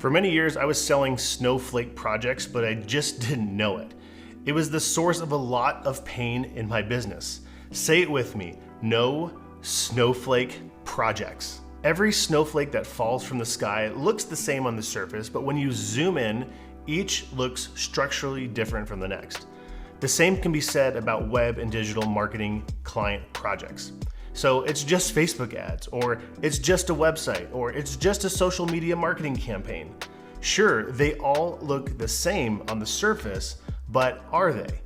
For many years, I was selling snowflake projects, but I just didn't know it. It was the source of a lot of pain in my business. Say it with me, no snowflake projects. Every snowflake that falls from the sky looks the same on the surface, but when you zoom in, each looks structurally different from the next. The same can be said about web and digital marketing client projects. So it's just Facebook ads, or it's just a website, or it's just a social media marketing campaign. Sure, they all look the same on the surface, but are they?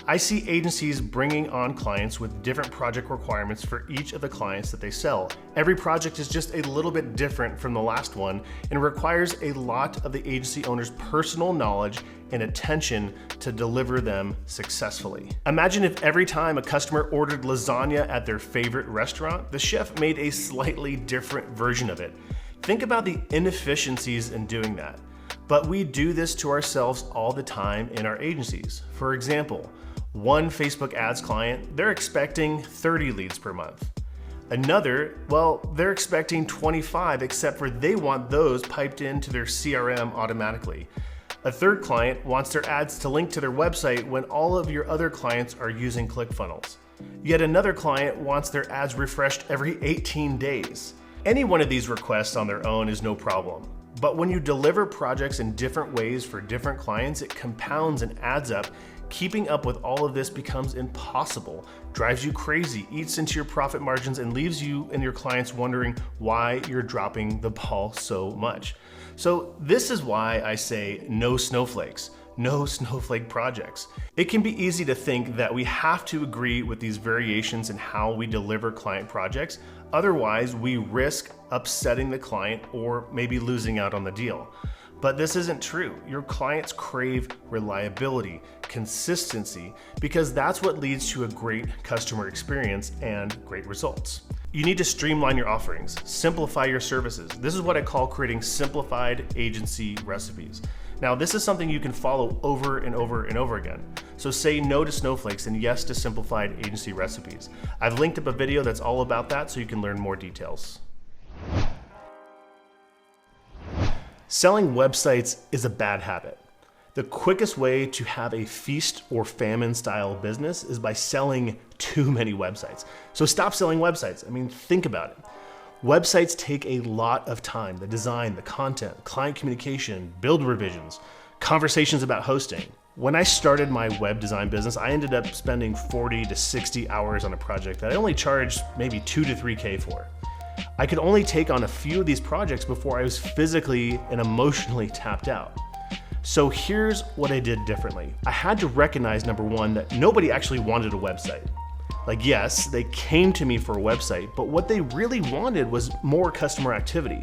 I see agencies bringing on clients with different project requirements for each of the clients that they sell. Every project is just a little bit different from the last one and requires a lot of the agency owner's personal knowledge and attention to deliver them successfully. Imagine if every time a customer ordered lasagna at their favorite restaurant, the chef made a slightly different version of it. Think about the inefficiencies in doing that. But we do this to ourselves all the time in our agencies. For example, one Facebook ads client, they're expecting 30 leads per month. Another, well, they're expecting 25, except for they want those piped into their CRM automatically. A third client wants their ads to link to their website when all of your other clients are using ClickFunnels. Yet another client wants their ads refreshed every 18 days. Any one of these requests on their own is no problem. But when you deliver projects in different ways for different clients, it compounds and adds up. Keeping up with all of this becomes impossible, drives you crazy, eats into your profit margins, and leaves you and your clients wondering why you're dropping the ball so much. So this is why I say no snowflakes, no snowflake projects. It can be easy to think that we have to agree with these variations in how we deliver client projects. Otherwise, we risk upsetting the client or maybe losing out on the deal. But this isn't true. Your clients crave reliability, consistency, because that's what leads to a great customer experience and great results. You need to streamline your offerings, simplify your services. This is what I call creating simplified agency recipes. Now, this is something you can follow over and over and over again. So say no to snowflakes and yes to simplified agency recipes. I've linked up a video that's all about that so you can learn more details. Selling websites is a bad habit. The quickest way to have a feast or famine style business is by selling too many websites. So stop selling websites. I mean, think about it. Websites take a lot of time: the design, the content, client communication, build revisions, conversations about hosting. When I started my web design business, I ended up spending 40 to 60 hours on a project that I only charged maybe 2 to 3K for. I could only take on a few of these projects before I was physically and emotionally tapped out. So here's what I did differently. I had to recognize, number one, that nobody actually wanted a website. Like, yes, they came to me for a website, but what they really wanted was more customer activity.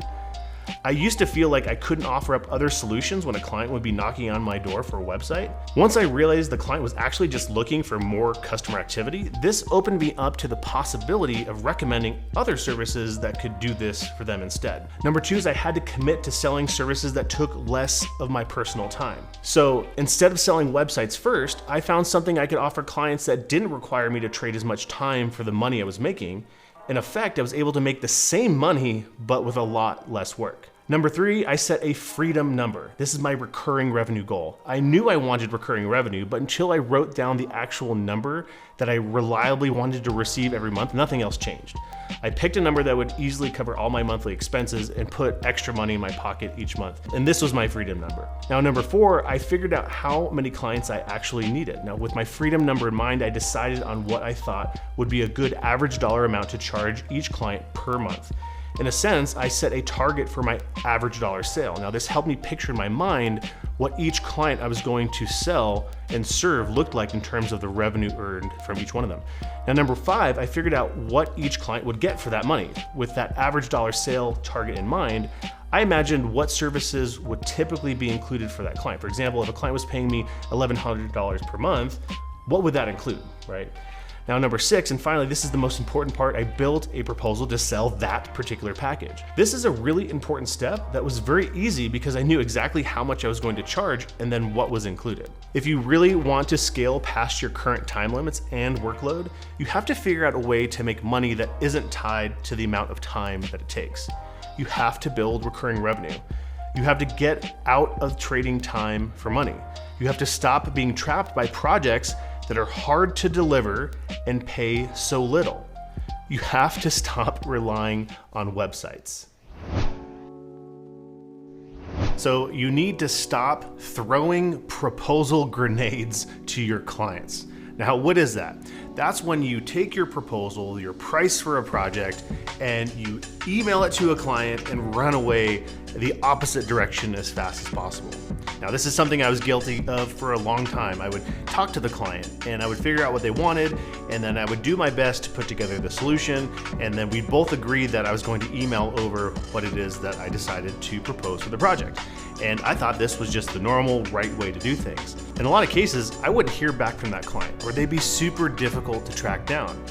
I used to feel like I couldn't offer up other solutions when a client would be knocking on my door for a website. Once I realized the client was actually just looking for more customer activity, this opened me up to the possibility of recommending other services that could do this for them instead. Number two is I had to commit to selling services that took less of my personal time. So instead of selling websites first, I found something I could offer clients that didn't require me to trade as much time for the money I was making. In effect, I was able to make the same money, but with a lot less work. Number three, I set a freedom number. This is my recurring revenue goal. I knew I wanted recurring revenue, but until I wrote down the actual number that I reliably wanted to receive every month, nothing else changed. I picked a number that would easily cover all my monthly expenses and put extra money in my pocket each month. And this was my freedom number. Now, number four, I figured out how many clients I actually needed. Now, with my freedom number in mind, I decided on what I thought would be a good average dollar amount to charge each client per month. In a sense, I set a target for my average dollar sale. Now, this helped me picture in my mind what each client I was going to sell and serve looked like in terms of the revenue earned from each one of them. Now, number five, I figured out what each client would get for that money. With that average dollar sale target in mind, I imagined what services would typically be included for that client. For example, if a client was paying me $1,100 per month, what would that include, right? Now, number six, and finally, this is the most important part, I built a proposal to sell that particular package. This is a really important step that was very easy because I knew exactly how much I was going to charge and then what was included. If you really want to scale past your current time limits and workload, you have to figure out a way to make money that isn't tied to the amount of time that it takes. You have to build recurring revenue. You have to get out of trading time for money. You have to stop being trapped by projects that are hard to deliver and pay so little. You have to stop relying on websites. So you need to stop throwing proposal grenades to your clients. Now, what is that? That's when you take your proposal, your price for a project, and you email it to a client and run away the opposite direction as fast as possible. Now, this is something I was guilty of for a long time. I would talk to the client and I would figure out what they wanted, and then I would do my best to put together the solution, and then we'd both agree that I was going to email over what it is that I decided to propose for the project. And I thought this was just the normal, right way to do things. In a lot of cases, I wouldn't hear back from that client, or they'd be super difficult to track down.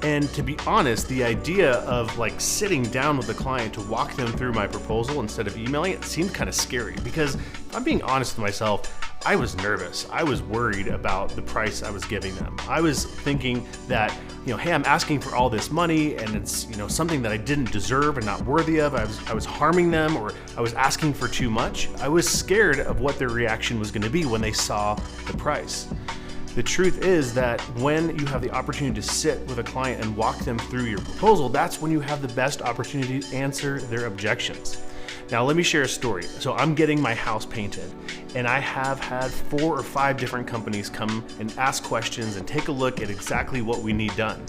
And to be honest, the idea of like sitting down with the client to walk them through my proposal instead of emailing it seemed kind of scary, because if I'm being honest with myself, I was nervous. I was worried about the price I was giving them. I was thinking that, hey, I'm asking for all this money and it's, something that I didn't deserve and not worthy of. I was harming them, or I was asking for too much. I was scared of what their reaction was going to be when they saw the price. The truth is that when you have the opportunity to sit with a client and walk them through your proposal, that's when you have the best opportunity to answer their objections. Now, let me share a story. So I'm getting my house painted, and I have had 4 or 5 different companies come and ask questions and take a look at exactly what we need done.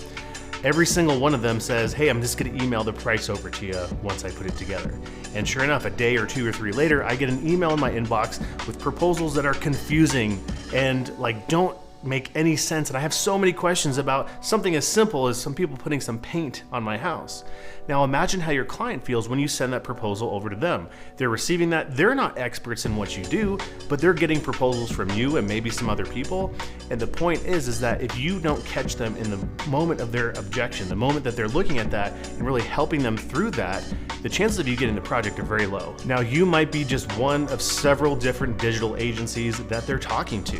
Every single one of them says, hey, I'm just gonna email the price over to you once I put it together. And sure enough, a day or 2 or 3 later, I get an email in my inbox with proposals that are confusing and don't make any sense. And I have so many questions about something as simple as some people putting some paint on my house. Now imagine how your client feels when you send that proposal over to them. They're receiving that. They're not experts in what you do, but they're getting proposals from you and maybe some other people. And the point is that if you don't catch them in the moment of their objection, the moment that they're looking at that and really helping them through that, the chances of you getting the project are very low. Now, you might be just one of several different digital agencies that they're talking to,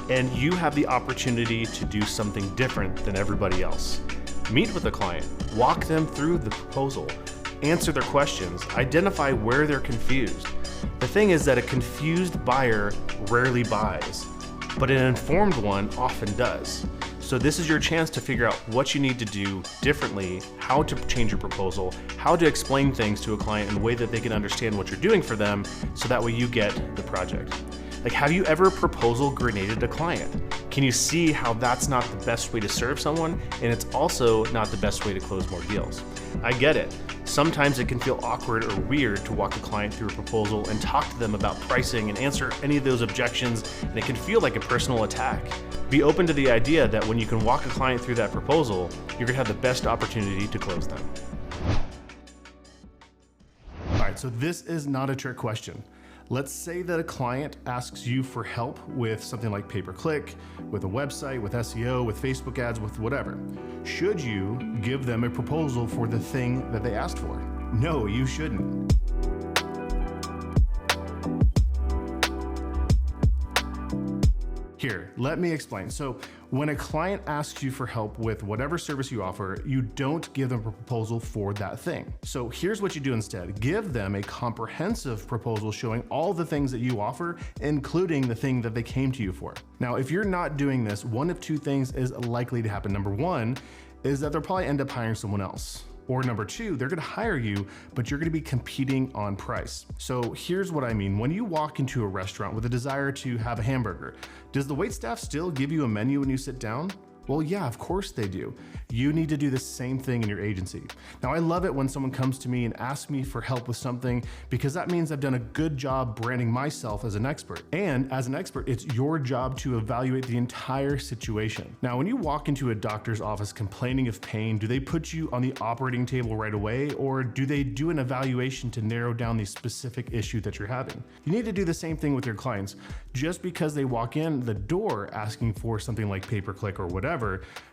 and you have the opportunity to do something different than everybody else. Meet with the client, walk them through the proposal, answer their questions, identify where they're confused. The thing is that a confused buyer rarely buys, but an informed one often does. So this is your chance to figure out what you need to do differently, how to change your proposal, how to explain things to a client in a way that they can understand what you're doing for them, so that way you get the project. Have you ever proposal grenaded a client? Can you see how that's not the best way to serve someone, and it's also not the best way to close more deals? I get it. Sometimes it can feel awkward or weird to walk a client through a proposal and talk to them about pricing and answer any of those objections, and it can feel like a personal attack. Be open to the idea that when you can walk a client through that proposal, you're gonna have the best opportunity to close them. All right, so this is not a trick question. Let's say that a client asks you for help with something like pay-per-click, with a website, with SEO, with Facebook ads, with whatever. Should you give them a proposal for the thing that they asked for? No, you shouldn't. Here, let me explain. So when a client asks you for help with whatever service you offer, you don't give them a proposal for that thing. So here's what you do instead. Give them a comprehensive proposal showing all the things that you offer, including the thing that they came to you for. Now, if you're not doing this, one of 2 things is likely to happen. Number 1 is that they'll probably end up hiring someone else. Or number 2, they're gonna hire you, but you're gonna be competing on price. So here's what I mean. When you walk into a restaurant with a desire to have a hamburger, does the waitstaff still give you a menu when you sit down? Well, yeah, of course they do. You need to do the same thing in your agency. Now, I love it when someone comes to me and asks me for help with something, because that means I've done a good job branding myself as an expert. And as an expert, it's your job to evaluate the entire situation. Now, when you walk into a doctor's office complaining of pain, do they put you on the operating table right away, or do they do an evaluation to narrow down the specific issue that you're having? You need to do the same thing with your clients. Just because they walk in the door asking for something like pay-per-click or whatever,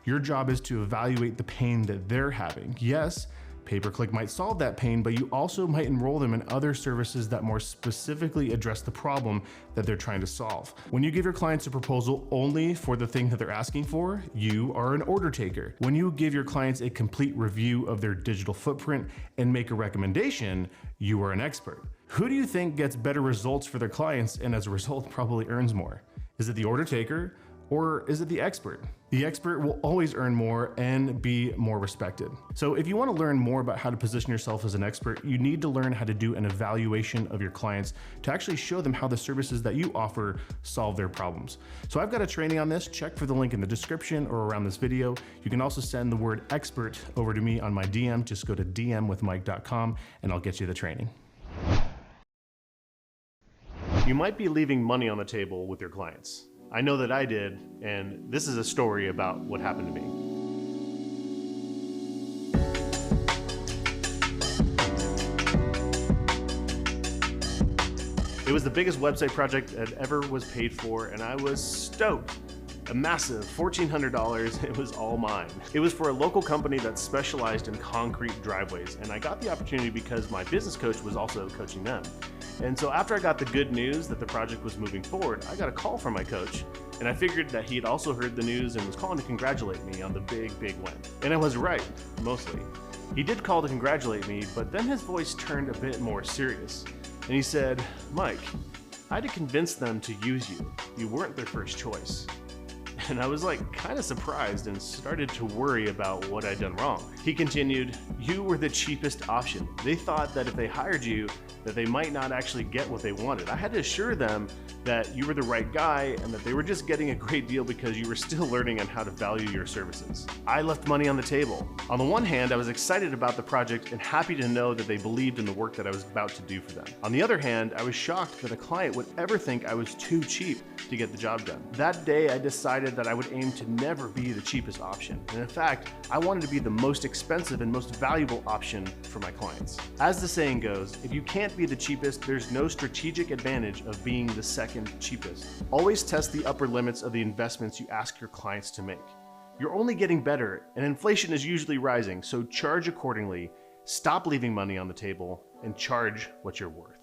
your job is to evaluate the pain that they're having. Yes, pay-per-click might solve that pain, but you also might enroll them in other services that more specifically address the problem that they're trying to solve. When you give your clients a proposal only for the thing that they're asking for, you are an order taker. When you give your clients a complete review of their digital footprint and make a recommendation, you are an expert. Who do you think gets better results for their clients and as a result probably earns more? Is it the order taker or is it the expert? The expert will always earn more and be more respected. So if you want to learn more about how to position yourself as an expert, you need to learn how to do an evaluation of your clients to actually show them how the services that you offer solve their problems. So I've got a training on this. Check for the link in the description or around this video. You can also send the word expert over to me on my DM. Just go to dmwithmike.com and I'll get you the training. You might be leaving money on the table with your clients. I know that I did, and this is a story about what happened to me. It was the biggest website project that ever was paid for, and I was stoked. A massive $1,400, it was all mine. It was for a local company that specialized in concrete driveways, and I got the opportunity because my business coach was also coaching them. And so after I got the good news that the project was moving forward, I got a call from my coach, and I figured that he had also heard the news and was calling to congratulate me on the big win. And I was right, mostly. He did call to congratulate me, but then his voice turned a bit more serious. And he said, "Mike, I had to convince them to use you. You weren't their first choice." And I was like kind of surprised and started to worry about what I'd done wrong. He continued, "You were the cheapest option. They thought that if they hired you, that they might not actually get what they wanted. I had to assure them that you were the right guy and that they were just getting a great deal because you were still learning on how to value your services." I left money on the table. On the one hand, I was excited about the project and happy to know that they believed in the work that I was about to do for them. On the other hand, I was shocked that a client would ever think I was too cheap to get the job done. That day, I decided that I would aim to never be the cheapest option. And in fact, I wanted to be the most expensive and most valuable option for my clients. As the saying goes, if you can't be the cheapest, there's no strategic advantage of being the second cheapest. Always test the upper limits of the investments you ask your clients to make. You're only getting better, and inflation is usually rising, so charge accordingly, stop leaving money on the table, and charge what you're worth.